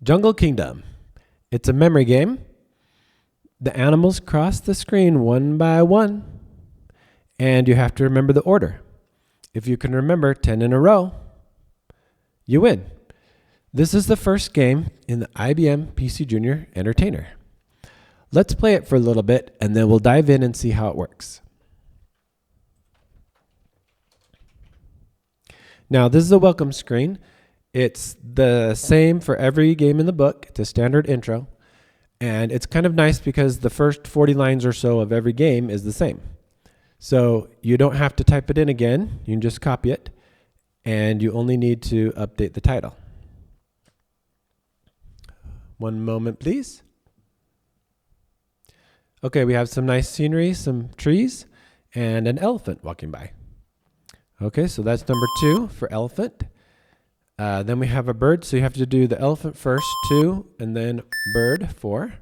Jungle Kingdom. It's a memory game. The animals cross the screen one by one, and you have to remember the order. If you can remember 10 in a row, you win. This is the first game in the IBM PC Junior Entertainer. Let's play it for a little bit, and then we'll dive in and see how it works. Now, this is a welcome screen. It's the same for every game in the book. It's a standard intro. And it's kind of nice because the first 40 lines or so of every game is the same. So you don't have to type it in again. You can just copy it. And you only need to update the title. One moment, please. Okay, we have some nice scenery, some trees, and an elephant walking by. Okay, so that's number 2 for elephant. Then we have a bird, so you have to do the elephant first, 2, and then bird, 4.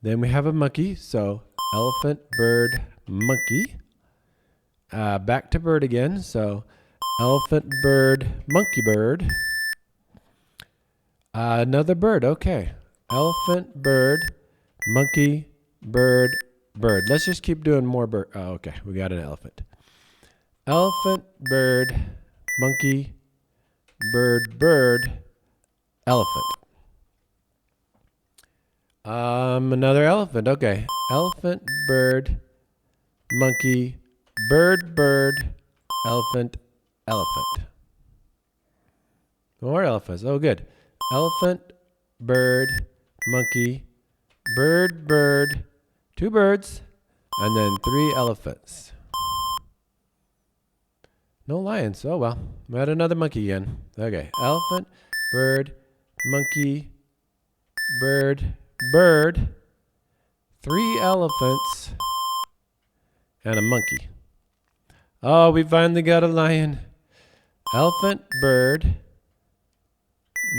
Then we have a monkey, so elephant, bird, monkey. Back to bird again, so elephant, bird, monkey, bird. Another bird, okay. Elephant, bird, monkey, bird, bird. Let's just keep doing more bird. Oh, okay, we got an elephant. Elephant, bird, monkey, bird, bird, elephant. Another elephant. Okay. Elephant, bird, monkey, bird, bird, elephant, elephant. More elephants. Oh, good. Elephant, bird, monkey, bird, bird, 2 birds, and then 3 elephants. No lions. Oh, well. We had another monkey again. Okay. Elephant, bird, monkey, bird, bird, 3 elephants, and a monkey. Oh, we finally got a lion. Elephant, bird,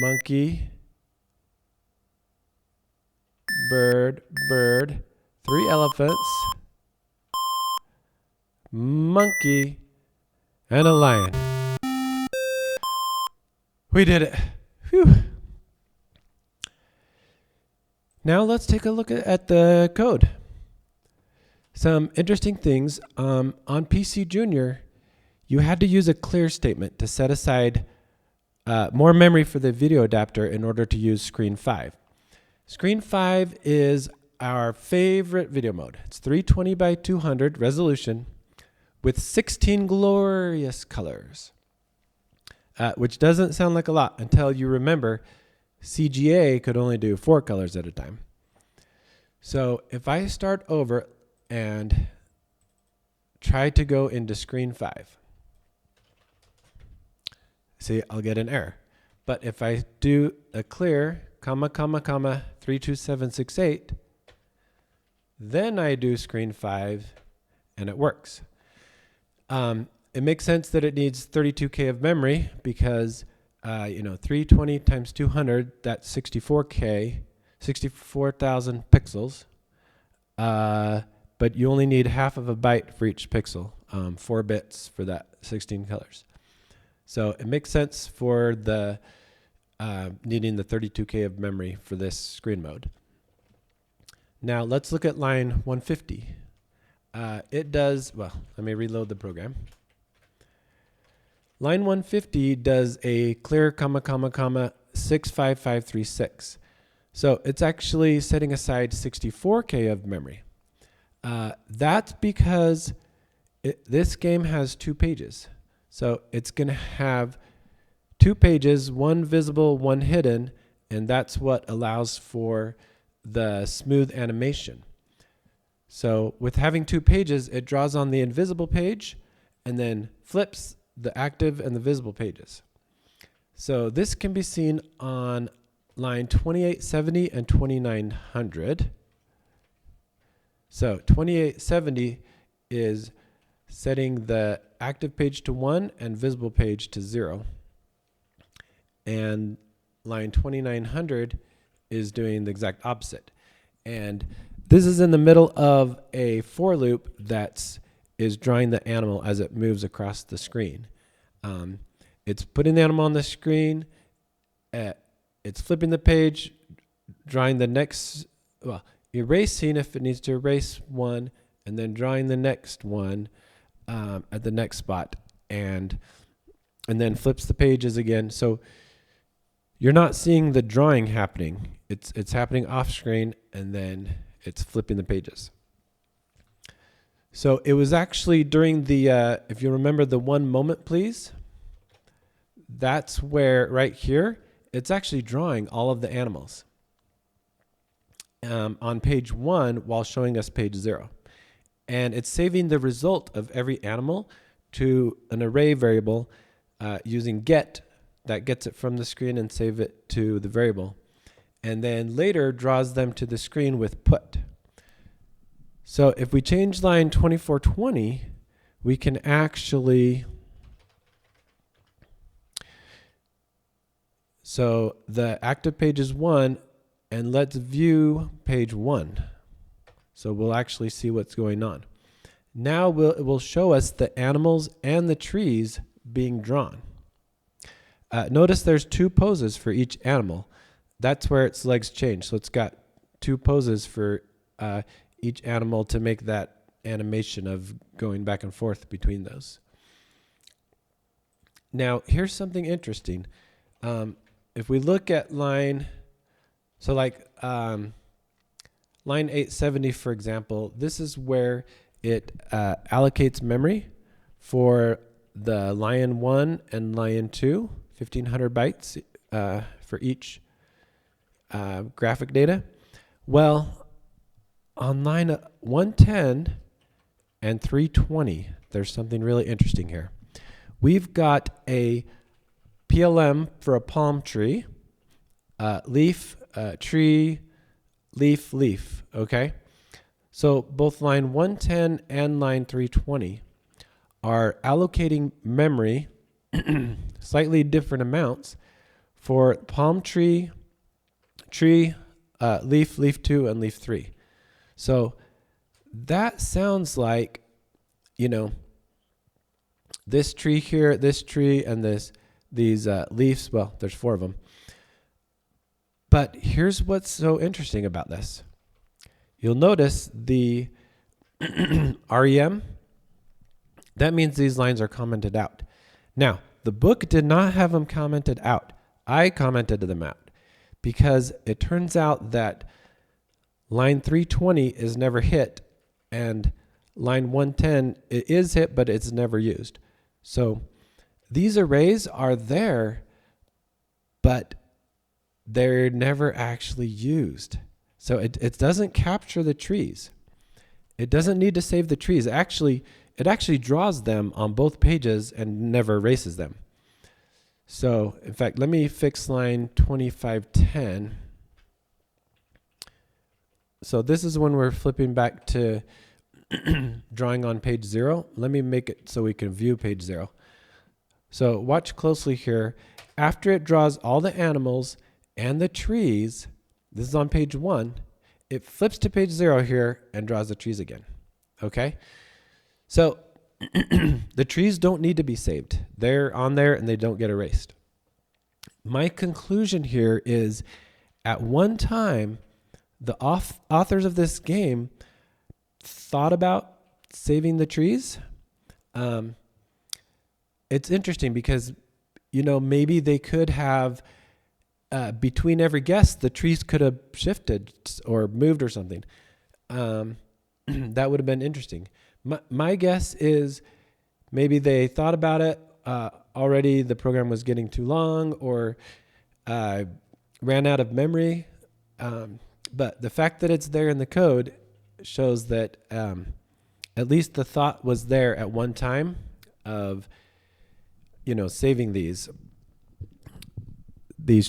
monkey, bird, bird, 3 elephants, monkey, and a lion. We did it. Phew. Now let's take a look at the code. Some interesting things. On PC Junior, you had to use a clear statement to set aside more memory for the video adapter in order to use Screen 5. Screen 5 is our favorite video mode. It's 320 by 200 resolution with 16 glorious colors, which doesn't sound like a lot until you remember CGA could only do 4 colors at a time. So if I start over and try to go into Screen 5, see, I'll get an error. But if I do a clear, comma, comma, comma, 32768, then I do Screen 5 and it works. It makes sense that it needs 32K of memory because 320 times 200, that's 64K, 64,000 pixels. But you only need half of a byte for each pixel, 4 bits for that 16 colors. So it makes sense for the needing the 32K of memory for this screen mode. Now let's look at line 150. It does, well, let me reload the program. Line 150 does a clear comma, comma, comma, 65536. So it's actually setting aside 64K of memory. That's because this game has 2 pages. So it's going to have 2 pages, one visible, one hidden, and that's what allows for the smooth animation. So with having 2 pages, it draws on the invisible page and then flips the active and the visible pages. So this can be seen on line 2870 and 2900. So 2870 is setting the active page to 1 and visible page to 0. And line 2900 is doing the exact opposite. And this is in the middle of a for loop that is drawing the animal as it moves across the screen. It's putting the animal on the screen, it's it's flipping the page, drawing the next, well, erasing if it needs to erase one, and then drawing the next one at the next spot, and then flips the pages again. So you're not seeing the drawing happening. It's happening off screen, and then it's flipping the pages. So it was actually during the, if you remember the one moment, please, that's where right here, it's actually drawing all of the animals on page 1 while showing us page 0. And it's saving the result of every animal to an array variable using get, that gets it from the screen and save it to the variable. And then later draws them to the screen with put. So if we change line 2420, we can actually, so the active page is 1, and let's view page 1. So we'll actually see what's going on. Now it will show us the animals and the trees being drawn. Notice there's 2 poses for each animal. That's where its legs change. So it's got 2 poses for each animal to make that animation of going back and forth between those. Now, here's something interesting. If we look at line, so like line 870, for example, this is where it allocates memory for the lion 1 and lion 2, 1500 bytes for each graphic data. Well, on line 110 and 320, there's something really interesting here. We've got a PLM for a palm tree, leaf, tree, leaf, leaf, okay? So both line 110 and line 320 are allocating memory, slightly different amounts, for palm tree, tree, leaf, leaf 2, and leaf 3. So that sounds like, you know, this tree here, this tree, and these leaves, well, there's 4 of them. But here's what's so interesting about this. You'll notice the REM, that means these lines are commented out. Now, the book did not have them commented out. I commented them out because it turns out that line 320 is never hit, and line 110 it is hit, but it's never used. So these arrays are there, but they're never actually used. So it doesn't capture the trees. It doesn't need to save the trees. It actually draws them on both pages and never erases them. So in fact, let me fix line 2510. So this is when we're flipping back to drawing on page 0. Let me make it so we can view page 0. So watch closely here. After it draws all the animals and the trees, this is on page 1, it flips to page 0 here and draws the trees again. Okay? So the trees don't need to be saved. They're on there and they don't get erased. My conclusion here is at one time, the authors of this game thought about saving the trees. It's interesting because, you know, maybe they could have, between every guest, the trees could have shifted or moved or something. That would have been interesting. My guess is maybe they thought about it already. The program was getting too long or ran out of memory. But the fact that it's there in the code shows that at least the thought was there at one time of, you know, saving these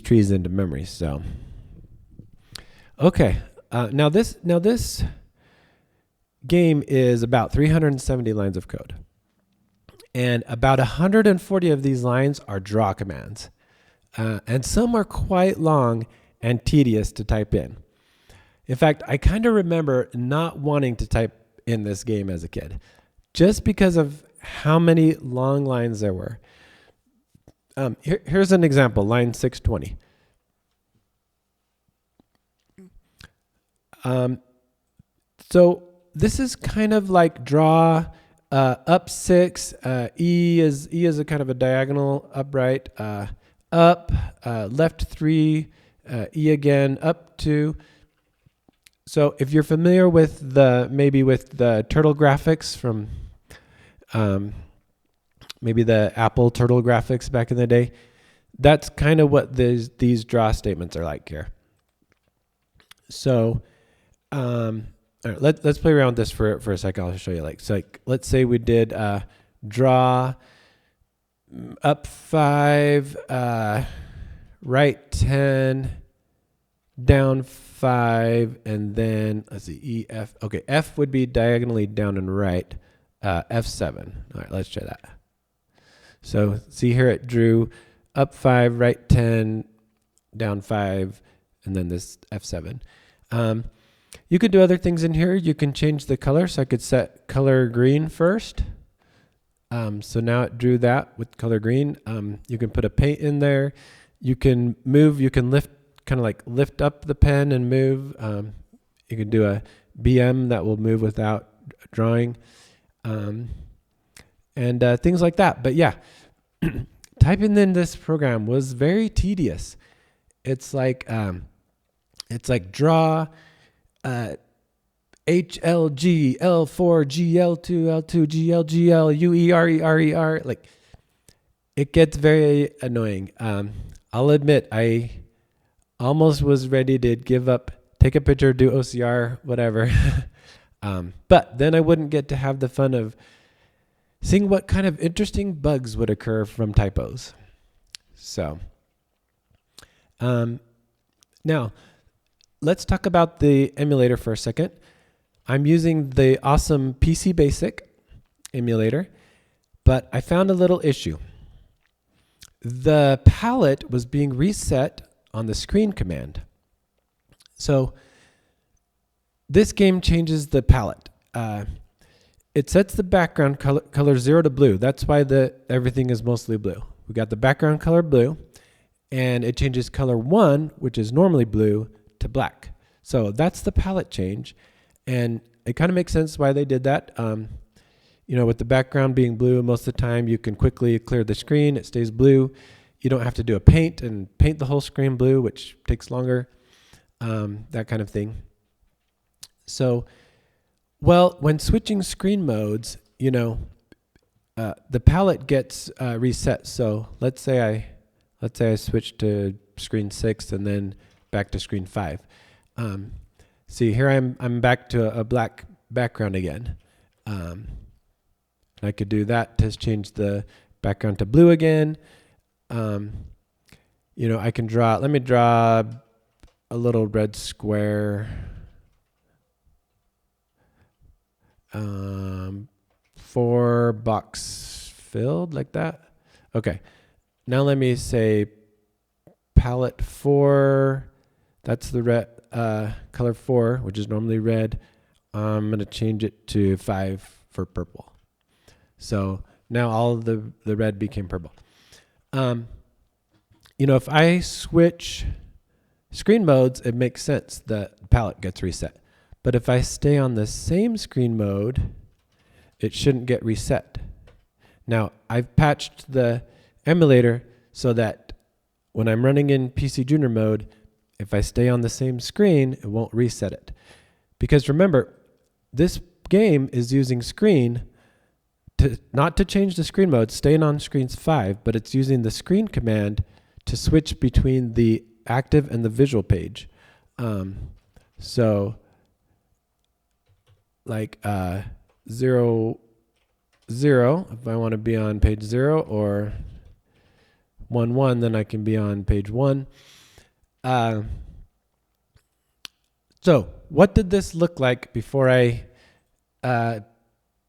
trees into memory. So, okay. Now this game is about 370 lines of code. And about 140 of these lines are draw commands. And some are quite long and tedious to type in. In fact, I kind of remember not wanting to type in this game as a kid, just because of how many long lines there were. Here's an example, line 620. So this is kind of like draw up 6. E is a kind of a diagonal upright. Up, left 3, E again, up 2. So if you're familiar with maybe with the turtle graphics from maybe the Apple turtle graphics back in the day, that's kind of what these draw statements are like here. So all right, let's play around with this for a second. I'll show you. Let's say we did draw up 5, right 10, down 5, and then let's see, E, F. Okay, F would be diagonally down and right. F7. All right, let's try that. So see here it drew up 5, right 10, down 5, and then this F7. You could do other things in here. You can change the color. So I could set color green first. So now it drew that with color green. You can put a paint in there. You can move. You can lift, kind of like lift up the pen and move. You can do a BM that will move without drawing. And things like that. But yeah, typing in this program was very tedious. It's like draw HLG, L4, GL2, L2, GL, GL, UER, ER, ER. Like, it gets very annoying. I'll admit, I almost was ready to give up, take a picture, do OCR, whatever. But then I wouldn't get to have the fun of seeing what kind of interesting bugs would occur from typos. So, now, let's talk about the emulator for a second. I'm using the awesome PC Basic emulator, but I found a little issue. The palette was being reset on the screen command. So this game changes the palette. It sets the background color 0 to blue. That's why everything is mostly blue. We got the background color blue, and it changes color 1, which is normally blue, to black. So that's the palette change, and it kind of makes sense why they did that. With the background being blue, most of the time you can quickly clear the screen. It stays blue. You don't have to do a paint and paint the whole screen blue, which takes longer, that kind of thing. So, well, when switching screen modes, the palette gets reset. So let's say I switch to screen 6 and then back to screen 5. See, here I'm back to a black background again. I could do that to change the background to blue again. I can let me draw a little red square. 4 box filled like that. Okay. Now let me say palette 4. That's the red color 4, which is normally red. I'm going to change it to 5 for purple. So now all of the red became purple. If I switch screen modes, it makes sense that the palette gets reset. But if I stay on the same screen mode, it shouldn't get reset. Now, I've patched the emulator so that when I'm running in PCjr mode, if I stay on the same screen, it won't reset it. Because remember, this game is using screen not to change the screen mode, staying on screens 5, but it's using the screen command to switch between the active and the visual page. So like 0, 0, if I want to be on page 0, or 1, 1, then I can be on page 1. So what did this look like before I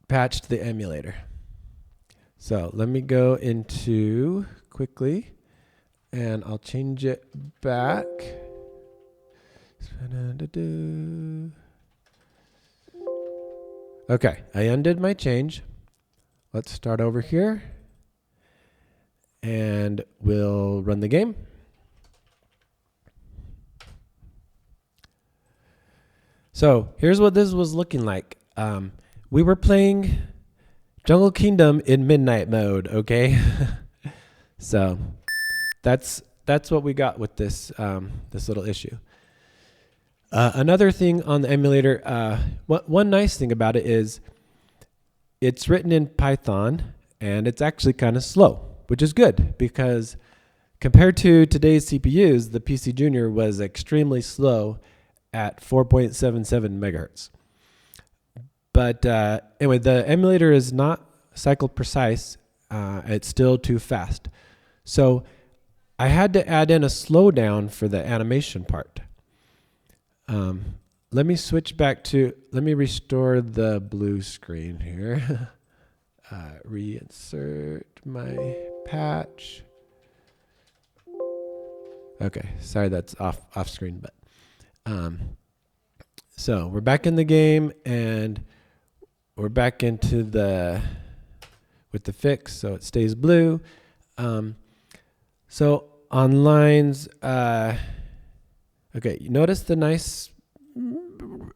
patched the emulator? So let me go into quickly, and I'll change it back. Okay, I undid my change. Let's start over here, and we'll run the game. So here's what this was looking like. We were playing Jungle Kingdom in midnight mode, okay? So that's what we got with this this little issue. Another thing on the emulator, one nice thing about it is it's written in Python and it's actually kind of slow, which is good because compared to today's CPUs, the PCjr was extremely slow at 4.77 megahertz. But anyway, the emulator is not cycle precise. It's still too fast. So I had to add in a slowdown for the animation part. Let me switch back to, let me restore the blue screen here. Reinsert my patch. Okay, sorry that's off screen, but so we're back in the game and we're back into with the fix, so it stays blue. So on lines, okay, you notice the nice,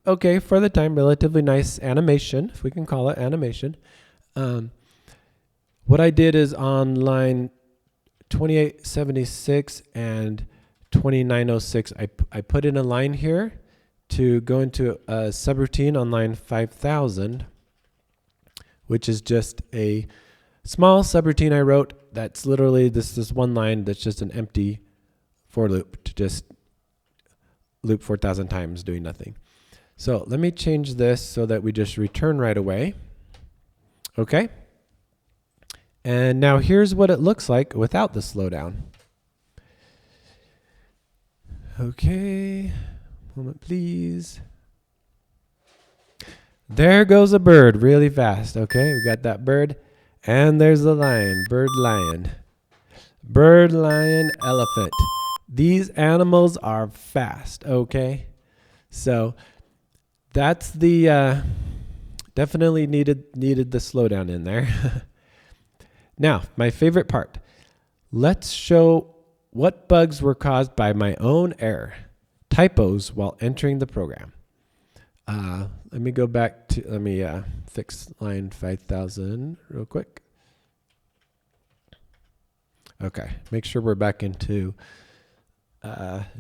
okay, for the time, relatively nice animation, if we can call it animation. What I did is on line 2876 and 2906, I put in a line here to go into a subroutine on line 5000, which is just a small subroutine I wrote. That's literally this one line that's just an empty for loop to just loop 4,000 times doing nothing. So let me change this so that we just return right away. Okay. And now here's what it looks like without the slowdown. Okay, moment please. There goes a bird really fast. Okay, we got that bird. And there's the lion, bird, lion. Bird, lion, elephant. These animals are fast, okay? So that's the, definitely needed the slowdown in there. Now, my favorite part. Let's show what bugs were caused by my own error, typos while entering the program. Let me go back to, let me fix line 5000 real quick. Okay, make sure we're back into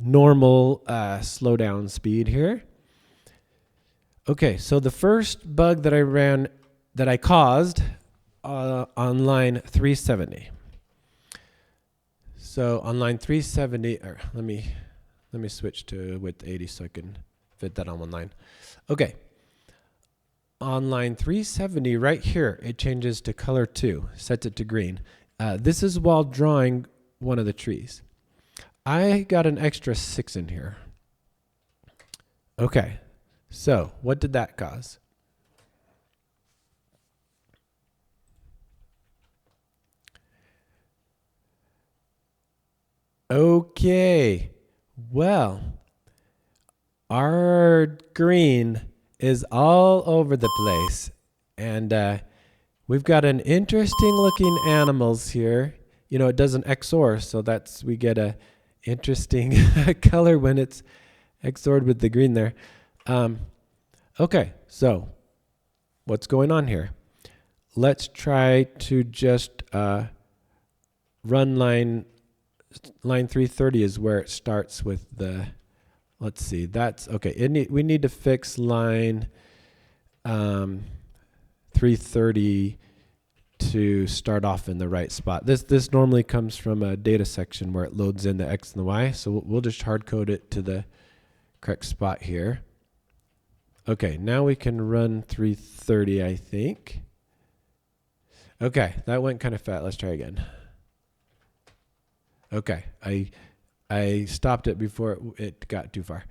normal slowdown speed here. Okay, so the first bug that I caused on line 370. So on line 370, or let me switch to width 80 so I can fit that on one line. Okay. On line 370 right here, it changes to color 2, sets it to green. This is while drawing one of the trees. I got an extra 6 in here. Okay. So what did that cause? Okay, well, our green is all over the place, and we've got an interesting looking animals here. You know, it does an XOR, so we get a interesting color when it's XORed with the green there. Okay, so what's going on here? Let's try to just run line 330 is where it starts with the, let's see, that's, okay, we need to fix line 330 to start off in the right spot. This normally comes from a data section where it loads in the X and the Y, so we'll just hard code it to the correct spot here. Okay, now we can run 330, I think. Okay, that went kind of fast. Let's try again. Okay, I stopped it before it got too far.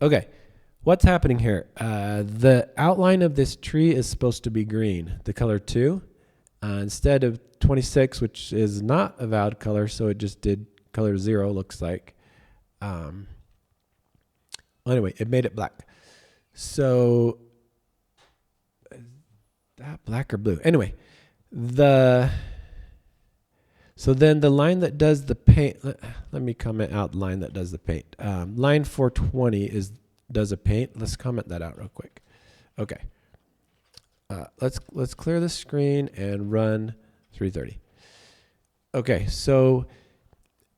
Okay, what's happening here? The outline of this tree is supposed to be green, the color 2, instead of 26, which is not a valid color, so it just did color 0, looks like. Well, anyway, it made it black. So, that black or blue? Anyway, so then the line that does the paint, let me comment out the line that does the paint. Line 420 is does a paint. Let's comment that out real quick. Okay. Let's clear the screen and run 330. Okay, so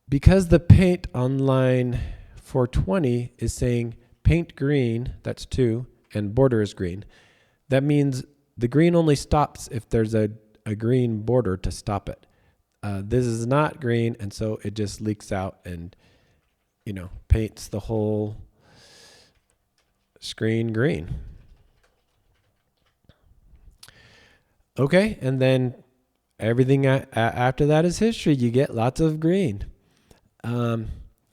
because the paint on line 420 is saying paint green, that's 2, and border is green, that means the green only stops if there's a green border to stop it. This is not green, and so it just leaks out and, you know, paints the whole screen green. Okay, and then everything after that is history. You get lots of green. All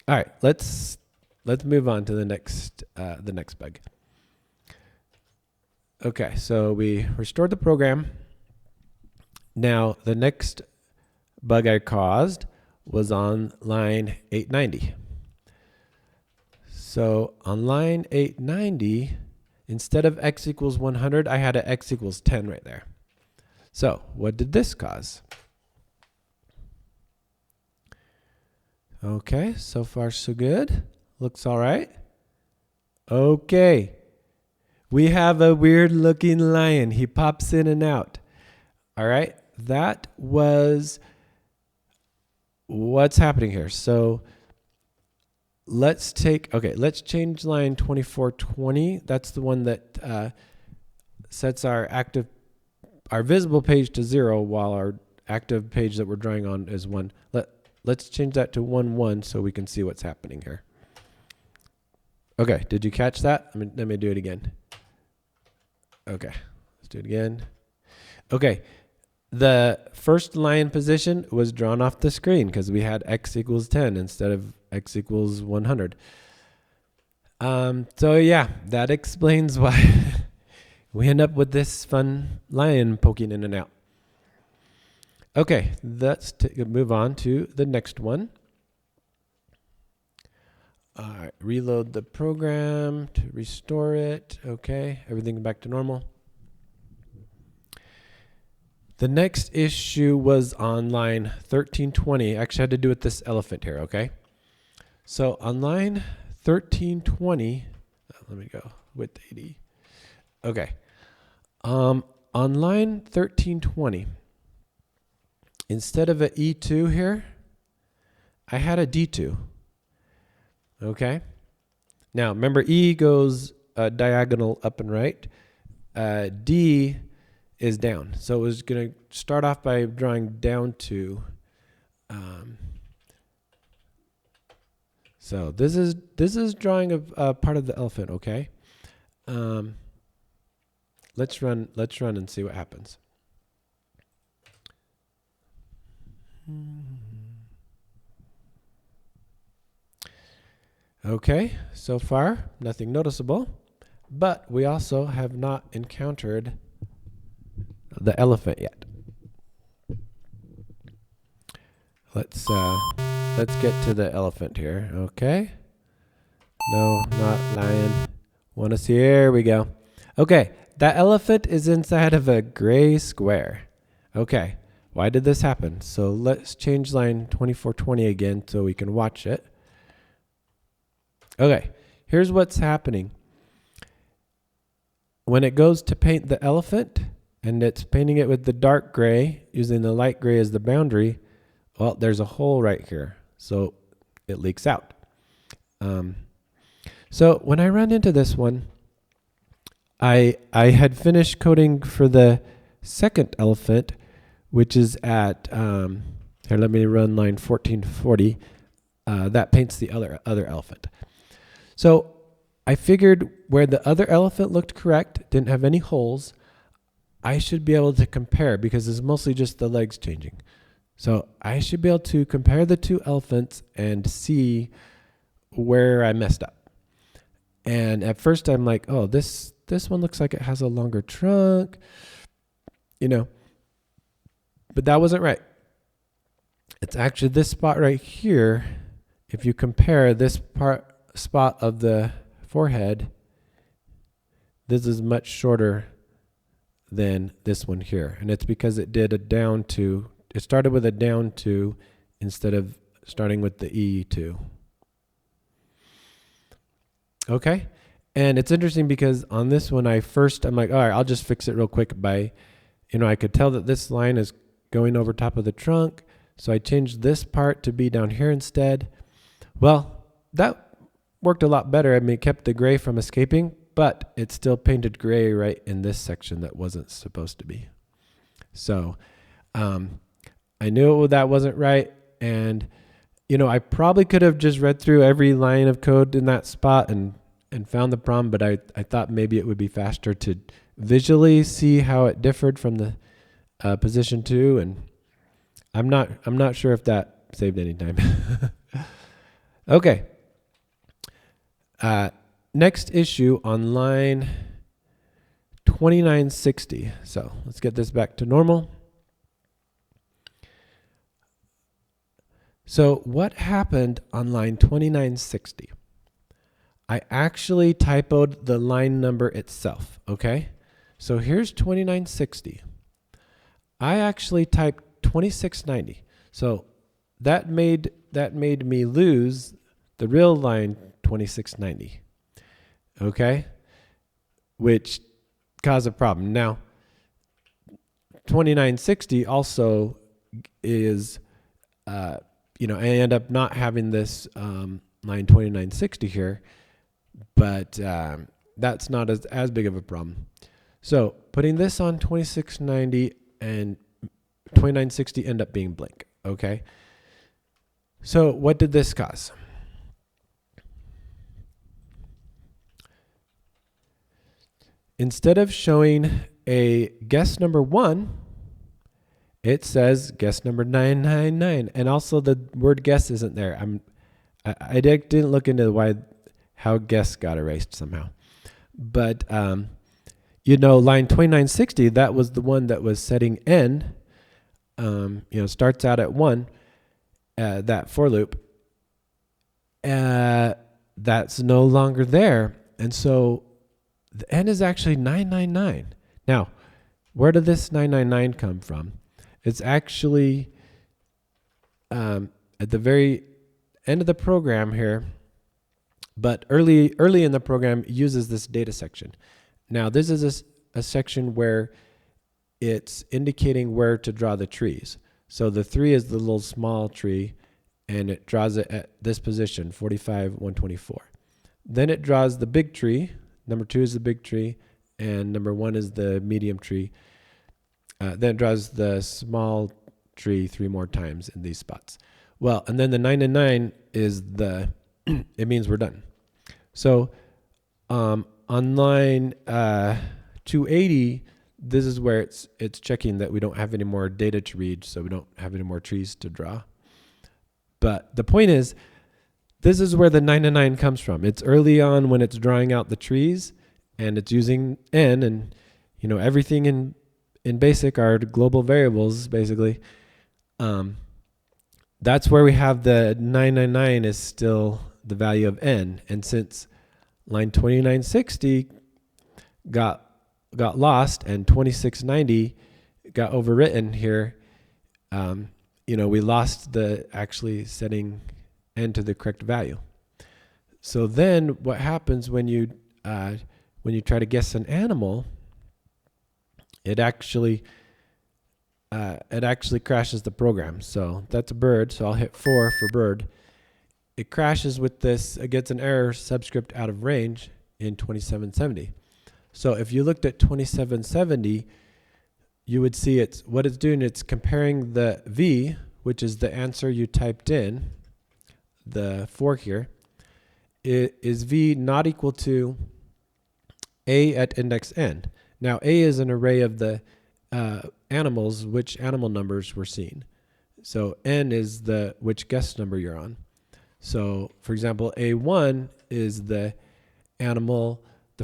right, let's move on to the next bug. Okay, so we restored the program. Now the next bug I caused was on line 890. So on line 890, instead of x equals 100, I had a x equals 10 right there. So what did this cause? Okay, so far so good. Looks all right. Okay. We have a weird looking lion. He pops in and out. All right. That was what's happening here. So let's change line 2420. That's the one that sets our visible page to 0 while our active page that we're drawing on is 1. Let's change that to 1, 1 so we can see what's happening here. Okay, did you catch that? Let me do it again. Okay, let's do it again. Okay, the first line position was drawn off the screen because we had x equals 10 instead of x equals 100. So yeah, that explains why we end up with this fun lion poking in and out. Okay, let's move on to the next one. All right, reload the program to restore it. Okay, everything back to normal. The next issue was on line 1320. Actually, I had to do with this elephant here, okay? So on line 1320, let me go with 80. Okay. On line 1320, instead of an E2 here, I had a D2. Okay. Now, remember, E goes diagonal up and right. D is down. So it was going to start off by drawing down 2. So this is drawing a part of the elephant, okay? Let's run and see what happens. Okay, so far nothing noticeable, but we also have not encountered the elephant yet. Let's get to the elephant here. Okay. No, not lion. Want to see? Here we go. Okay, that elephant is inside of a gray square. Okay, why did this happen? So let's change line 2420 again so we can watch it. Okay, here's what's happening. When it goes to paint the elephant, and it's painting it with the dark gray, using the light gray as the boundary, well, there's a hole right here, so it leaks out. So when I ran into this one, I had finished coding for the second elephant, which is at, here, let me run line 1440. That paints the other elephant. So I figured where the other elephant looked correct, didn't have any holes, I should be able to compare because it's mostly just the legs changing. So I should be able to compare the two elephants and see where I messed up. And at first I'm like, oh, this one looks like it has a longer trunk, you know, but that wasn't right. It's actually this spot right here. If you compare this spot of the forehead, this is much shorter than this one here. And it's because it did a down 2. It started with a down 2 instead of starting with the E2. Okay. And it's interesting because on this one, I'm like, all right, I'll just fix it real quick by, I could tell that this line is going over top of the trunk. So I changed this part to be down here instead. Well, that worked a lot better. I mean, it kept the gray from escaping, but it still painted gray right in this section that wasn't supposed to be. So I knew that wasn't right. And, I probably could have just read through every line of code in that spot and found the problem, but I thought maybe it would be faster to visually see how it differed from the position 2, and I'm not sure if that saved any time. Okay. Next issue on line 2960. So let's get this back to normal. So what happened on line 2960? I actually typoed the line number itself, okay? So here's 2960. I actually typed 2690. So that made me lose the real line 2690, okay? Which caused a problem. Now, 2960 also is, I end up not having this line 2960 here, but that's not as big of a problem. So putting this on 2690 and 2960 end up being blank, okay? So what did this cause? Instead of showing a guess number 1, it says guess number 999, and also the word guess isn't there. I didn't look into how guess got erased somehow. But, line 2960, that was the one that was setting n, starts out at 1, that for loop. That's no longer there. And so the n is actually 999. Now, where did this 999 come from? It's actually at the very end of the program here, but early in the program it uses this data section. Now this is a section where it's indicating where to draw the trees. So the 3 is the little small tree, and it draws it at this position, 45, 124. Then it draws the big tree. Number 2 is the big tree, and number 1 is the medium tree. Then it draws the small tree 3 more times in these spots. Well, and then the 999 is it means we're done. So on line 280, this is where it's checking that we don't have any more data to read, so we don't have any more trees to draw. But the point is, this is where the 999 comes from. It's early on when it's drawing out the trees, and it's using n, and everything in BASIC are global variables, basically. That's where we have the 999 is still the value of n, and since line 2960 got lost and 2690 got overwritten here, we lost the actually setting n to the correct value. So then what happens when you try to guess an animal, it actually crashes the program. So that's a bird, so I'll hit 4 for bird. It crashes with this, it gets an error subscript out of range in 2770. So if you looked at 2770, you would see what it's doing, it's comparing the v, which is the answer you typed in, the 4 here, is v not equal to a at index n. Now a is an array of the animals, which animal numbers we're seeing. So n is which guess number you're on. So for example, A1 is the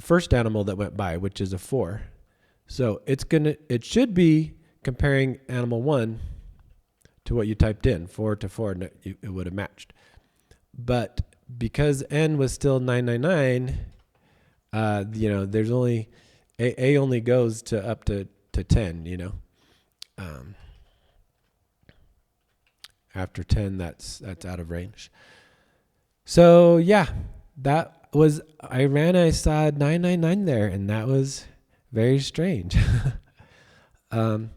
first animal that went by, which is a 4. So it should be comparing animal 1 to what you typed in, 4 to 4, and it would have matched. But because n was still 999, there's only A only goes to up to 10, after 10, that's out of range. So yeah, that I ran, I saw 999 there, and that was very strange. um,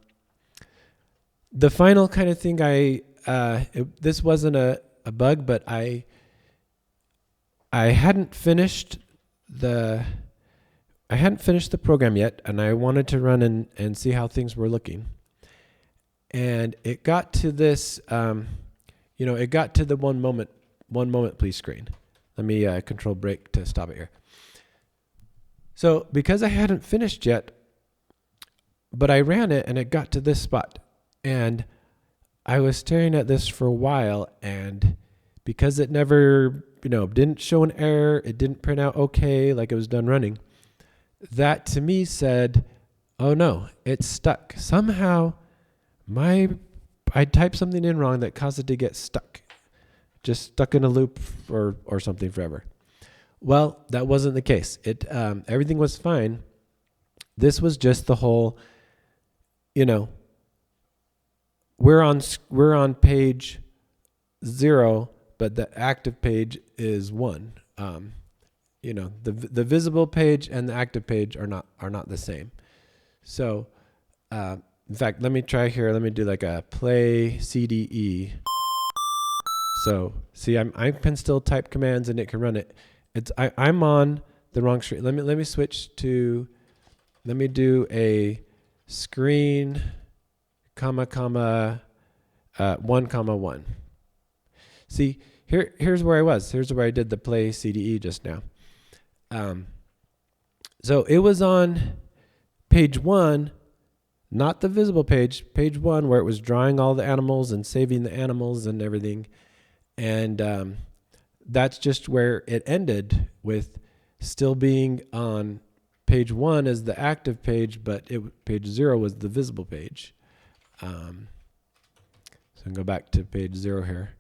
the final kind of thing this wasn't a bug, but I hadn't finished the program yet, and I wanted to run and see how things were looking. And it got to this, it got to the one moment please screen. Let me control break to stop it here. So because I hadn't finished yet, but I ran it and it got to this spot, and I was staring at this for a while, and because it never, didn't show an error, it didn't print out okay, like it was done running. That to me said, oh no, it's stuck. Somehow I typed something in wrong that caused it to get stuck. Just stuck in a loop or something forever. Well, that wasn't the case. Everything was fine. This was just the whole, we're on page 0, but the active page is 1. The visible page and the active page are not the same. So, in fact, let me try here. Let me do like a play CDE. So see, I can still type commands and it can run it. I'm on the wrong screen. Let me switch to. Let me do a screen, comma 1,1. See, here's where I was. Here's where I did the play CDE just now. So it was on page 1, not the visible page, page 1, where it was drawing all the animals and saving the animals and everything. And that's just where it ended, with still being on page 1 as the active page, but page 0 was the visible page. So I'll go back to page 0 here.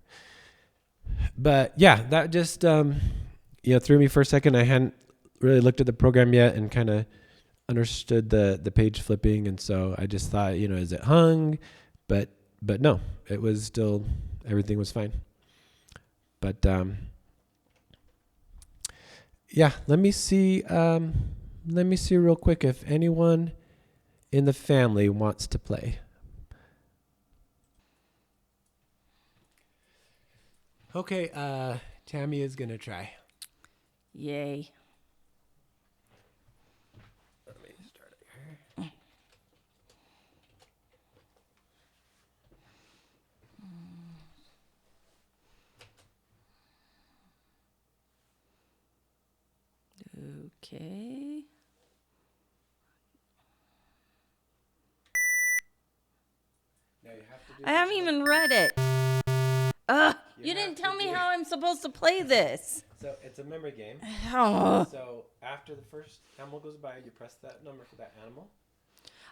But yeah, that just threw me for a second. I hadn't really looked at the program yet and kind of understood the page flipping, and so I just thought, is it hung? But no, it was still, everything was fine. But yeah, let me see real quick if anyone in the family wants to play. Okay, Tammy is gonna try. Yay. Let me start it here. Okay. Now you have to do I haven't even read it. You didn't tell me how I'm supposed to play this. So it's a memory game. Oh. So after the first animal goes by, you press that number for that animal.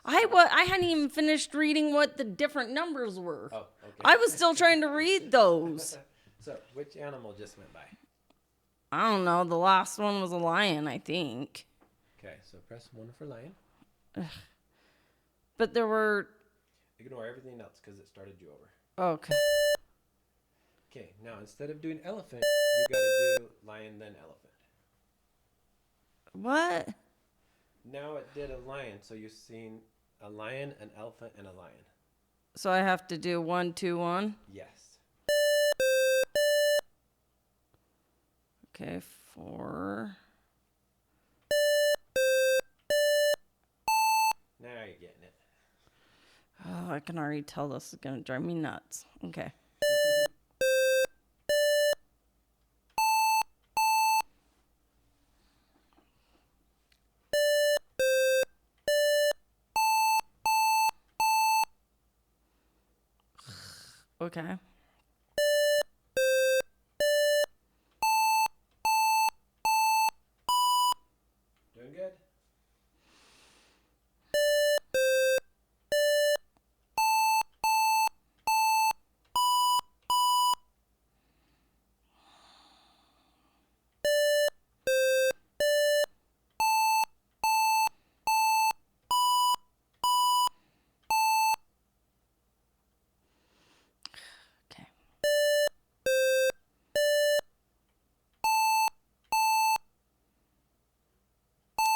I hadn't even finished reading what the different numbers were. Oh, okay. I was still trying to read those. So which animal just went by? I don't know. The last one was a lion, I think. Okay, so press 1 for lion. But there were... Ignore everything else because it started you over. Okay. Okay, now instead of doing elephant, you gotta do lion, then elephant. What? Now it did a lion, so you've seen a lion, an elephant, and a lion. So I have to do 1, 2, 1? Yes. Okay, 4. Now you're getting it. Oh, I can already tell this is going to drive me nuts. Okay. Okay. Doing good?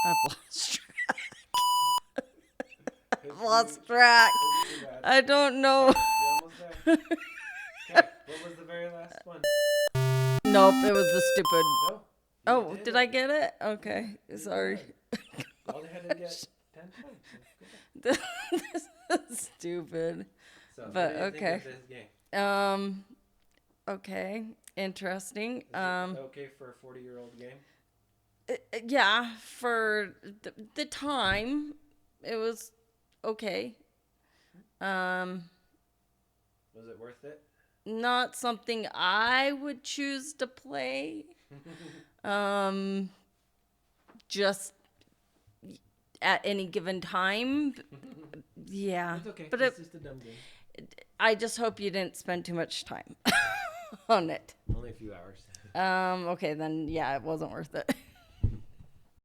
I've lost track. I've lost track. I don't know. You're almost there. Okay, what was the very last one? Nope, it was the stupid. No. Oh, did I get it? Okay, sorry. All they had to get 10 points. This is stupid. So, But, what do you okay. think of this game? Okay, interesting. Is it okay for a 40-year-old game? Yeah, for the time, it was okay. Was it worth it? Not something I would choose to play. Just at any given time. Yeah. It's okay. But It's just a dumb game. I just hope you didn't spend too much time on it. Only a few hours. Okay, then yeah, it wasn't worth it.